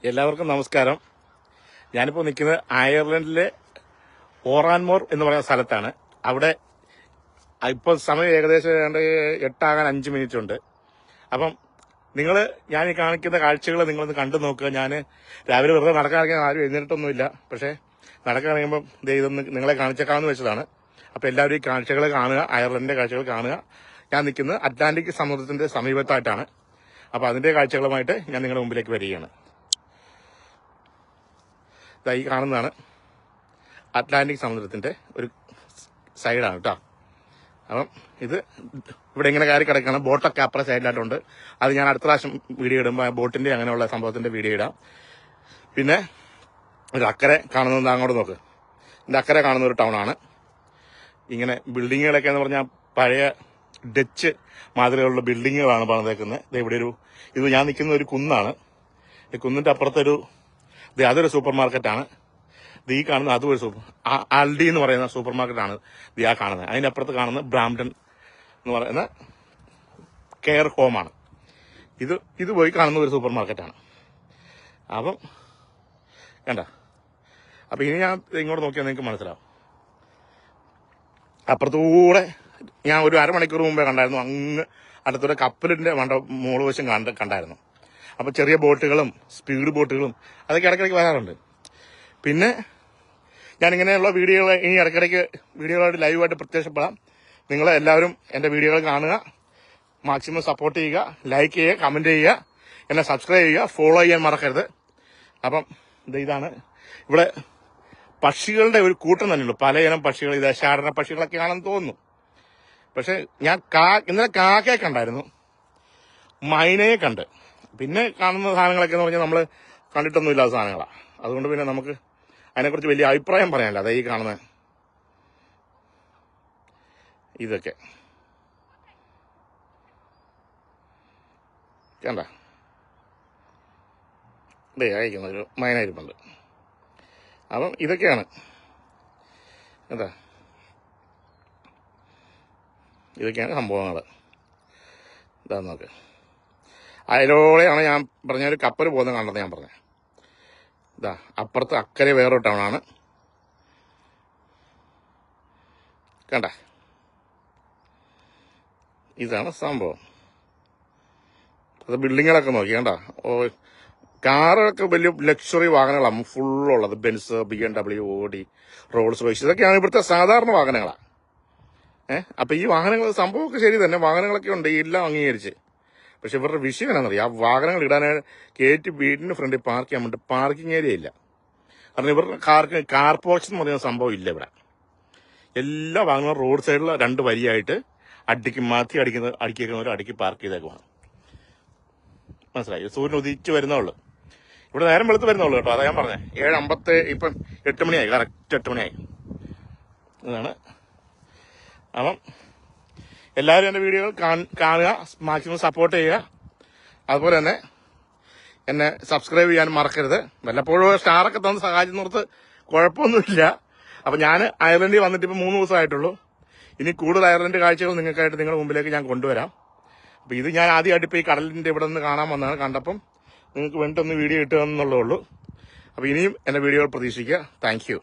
എല്ലാവർക്കും നമസ്കാരം. ഞാനിപ്പോൾ നിൽക്കുന്നത് അയർലൻഡിലെ ഓറാൻമോർ എന്ന് പറയുന്ന സ്ഥലത്താണ്. അവിടെ ഇപ്പോൾ സമയം ഏകദേശം 8 ആകാൻ 5 മിനിറ്റ് ഉണ്ട്. അപ്പം ഞാൻ ഈ കാണിക്കുന്ന കാഴ്ചകൾ നിങ്ങളൊന്ന് കണ്ടു നോക്കുക. ഞാൻ രാവിലെ വെറുതെ നടക്കാനിറങ്ങിയ ആരും എഴുന്നേറ്റൊന്നുമില്ല. പക്ഷേ നടക്കാനിറങ്ങുമ്പം ഇതൊന്ന് നിങ്ങളെ കാണിച്ചേക്കാമെന്ന് വെച്ചതാണ്. അപ്പോൾ എല്ലാവരും ഈ കാഴ്ചകൾ കാണുക, അയർലൻഡിന്റെ കാഴ്ചകൾ കാണുക. ഞാൻ നിൽക്കുന്നത് അറ്റ്ലാന്റിക് സമുദ്രത്തിന്റെ സമീപത്തായിട്ടാണ്. അപ്പോൾ അതിന്റെ കാഴ്ചകളുമായിട്ട് ഞാൻ നിങ്ങളുടെ മുമ്പിലേക്ക് വരികയാണ്. ഈ കാണുന്നതാണ് അറ്റ്ലാന്റിക് സമുദ്രത്തിന്റെ ഒരു സൈഡാണ് കേട്ടോ. അപ്പം ഇത് ഇവിടെ ഇങ്ങനെ കയറി കിടക്കണം. ബോട്ടൊക്കെ അപ്പുറം സൈഡിലായിട്ടുണ്ട്. അത് ഞാൻ അടുത്ത പ്രാവശ്യം വീഡിയോ ഇടുമ്പോൾ ബോട്ടിന്റെ അങ്ങനെയുള്ള സംഭവത്തിന്റെ വീഡിയോ ഇടാം. പിന്നെ ഒരു അക്കരെ കാണുന്നത് അങ്ങോട്ട് നോക്ക്. ഇതിന്റെ അക്കരെ കാണുന്ന ഒരു ടൗണാണ്. ഇങ്ങനെ ബിൽഡിങ്ങുകളൊക്കെ എന്ന് പറഞ്ഞാൽ പഴയ ഡച്ച് മാതൃകയിലുള്ള ബിൽഡിങ്ങുകളാണ് പണിതേക്കുന്നത്. ഇവിടെ ഇത് ഞാൻ നിൽക്കുന്ന ഒരു കുന്നാണ്. ഈ കുന്നിന്റെ അപ്പുറത്തൊരു അതൊരു സൂപ്പർ മാർക്കറ്റാണ്. ഈ കാണുന്ന അതും ഒരു ആൽഡി എന്ന് പറയുന്ന സൂപ്പർ മാർക്കറ്റാണ് ആ കാണുന്നത്. അതിന്റെ അപ്പുറത്ത് കാണുന്നത് ബ്രാംപ്ടൺ എന്ന് പറയുന്ന കെയർ ഹോമാണ്. ഇത് പോയി കാണുന്ന ഒരു സൂപ്പർ മാർക്കറ്റാണ്. അപ്പം കണ്ട. അപ്പൊ ഇനി ഞാൻ ഇങ്ങോട്ട് നോക്കിയാൽ നിങ്ങൾക്ക് മനസ്സിലാവും. അപ്പുറത്തൂടെ ഞാൻ ഒരു അരമണിക്കൂർ മുമ്പേ കണ്ടായിരുന്നു. അങ്ങ് അടുത്തൊരു കപ്പലിന്റെ മുകൾവശം കണ്ടായിരുന്നു. അപ്പൊ ചെറിയ ബോട്ടുകളും സ്പീഡ് ബോട്ടുകളും അതൊക്കെ ഇടയ്ക്കിടയ്ക്ക് വരാറുണ്ട്. പിന്നെ ഞാൻ ഇങ്ങനെയുള്ള വീഡിയോകൾ ഇനി ഇടയ്ക്കിടയ്ക്ക് വീഡിയോകളായിട്ട് ലൈവായിട്ട് പ്രത്യക്ഷപ്പെടാം. നിങ്ങൾ എല്ലാവരും എൻ്റെ വീഡിയോകൾ കാണുക, മാക്സിമം സപ്പോർട്ട് ചെയ്യുക, ലൈക്ക് ചെയ്യുക, കമന്റ് ചെയ്യുക, എന്നെ സബ്സ്ക്രൈബ് ചെയ്യുക, ഫോളോ ചെയ്യാൻ മറക്കരുത്. അപ്പം ഇതാണ് ഇവിടെ പക്ഷികളുടെ ഒരു കൂട്ടം തന്നെയുള്ളൂ. പലയിനം പക്ഷികൾ, ദേശാടന പക്ഷികളൊക്കെയാണെന്ന് തോന്നുന്നു. പക്ഷെ ഞാൻ ഇന്നലെ കാക്കയെ കണ്ടായിരുന്നു, മൈനയെ കണ്ട്. പിന്നെ കാണുന്ന സാധനങ്ങളൊക്കെ എന്ന് പറഞ്ഞാൽ നമ്മൾ കണ്ടിട്ടൊന്നും ഇല്ലാത്ത സാധനങ്ങളാണ്. അതുകൊണ്ട് പിന്നെ നമുക്ക് അതിനെക്കുറിച്ച് വലിയ അഭിപ്രായം പറയാനില്ല. അതാ ഈ കാണുന്ന ഇതൊക്കെ കണ്ട. അയക്കുന്ന ഒരു മൈനായിരിപ്പുണ്ട്. അപ്പം ഇതൊക്കെയാണ് എന്താ, ഇതൊക്കെയാണ് സംഭവങ്ങൾ. ഇതാ നോക്ക്. അതിലൂടെയാണ് ഞാൻ പറഞ്ഞ ഒരു കപ്പൽ പോകുന്നത് കണ്ടത് ഞാൻ പറഞ്ഞത്. ഇതാ അപ്പുറത്ത് അക്കരെ വേറൊരു ടൗണാണ്. കണ്ട, ഇതാണ് സംഭവം. അത് ബിൽഡിങ്ങുകളൊക്കെ നോക്കി കണ്ട. കാറുകളൊക്കെ വലിയ ലക്ഷറി വാഹനങ്ങളാണ് ഫുള്ളുള്ളത്. Benz, BMW, Audi, Rolls Royce, ഇതൊക്കെയാണ് ഇവിടുത്തെ സാധാരണ വാഹനങ്ങളാണ്. അപ്പൊ ഈ വാഹനങ്ങൾ സംഭവമൊക്കെ ശരി തന്നെ, വാഹനങ്ങളൊക്കെ ഉണ്ട്, എല്ലാം അംഗീകരിച്ച്. പക്ഷെ ഇവരുടെ വിഷയം എന്നാണെന്നറിയാം, ആ വാഹനങ്ങൾ ഇടാനായി കയറ്റി വീടിന്റെ ഫ്രണ്ടിൽ പാർക്ക് ചെയ്യാൻ വേണ്ടി പാർക്കിംഗ് ഏരിയ ഇല്ല. കാരണം ഇവരുടെ കാർ പോർച്ച് എന്ന് പറയുന്ന സംഭവം ഇല്ല ഇവിടെ. എല്ലാ വാഹനങ്ങളും റോഡ് സൈഡിൽ 2 വരിയായിട്ട് അടിക്കുന്നവർ അടുക്കി പാർക്ക് ചെയ്തേക്കുവാണ്. മനസ്സിലായി? സൂര്യൻ ഉദിച്ചു വരുന്നുള്ളൂ. ഇവിടെ നേരം വെളുത്ത് വരുന്നുള്ളൂ കേട്ടോ. അതാ ഞാൻ പറഞ്ഞത്. 7:50, ഇപ്പം 8 മണിയായി, കറക്റ്റ് 8 മണിയായി. ഇതാണ്. അപ്പം എല്ലാവരും എൻ്റെ വീഡിയോകൾ കാണുക, മാക്സിമം സപ്പോർട്ട് ചെയ്യുക. അതുപോലെ തന്നെ എന്നെ സബ്സ്ക്രൈബ് ചെയ്യാൻ മറക്കരുത്. വല്ലപ്പോഴും സ്റ്റാറൊക്കെ തന്ന് സഹായിച്ചെന്നോർത്ത് കുഴപ്പമൊന്നുമില്ല. അപ്പം ഞാൻ അയർലൻഡിൽ വന്നിട്ട് ഇപ്പം 3 ദിവസമായിട്ടുള്ളൂ. ഇനി കൂടുതൽ അയർലൻഡ് കാഴ്ചകൾ നിങ്ങൾക്കായിട്ട് നിങ്ങളുടെ മുമ്പിലേക്ക് ഞാൻ കൊണ്ടുവരാം. അപ്പം ഇത് ഞാൻ ആദ്യമായിട്ട് ഇപ്പോൾ ഈ കടലിൻ്റെ ഇവിടെ നിന്ന് കാണാൻ വന്നതാണ്. കണ്ടപ്പം നിങ്ങൾക്ക് വേണ്ടിയിട്ടൊന്ന് വീഡിയോ ഇട്ടുക എന്നുള്ളേ ഉള്ളൂ. അപ്പോൾ ഇനിയും എൻ്റെ വീഡിയോകൾ പ്രതീക്ഷിക്കുക. Thank you.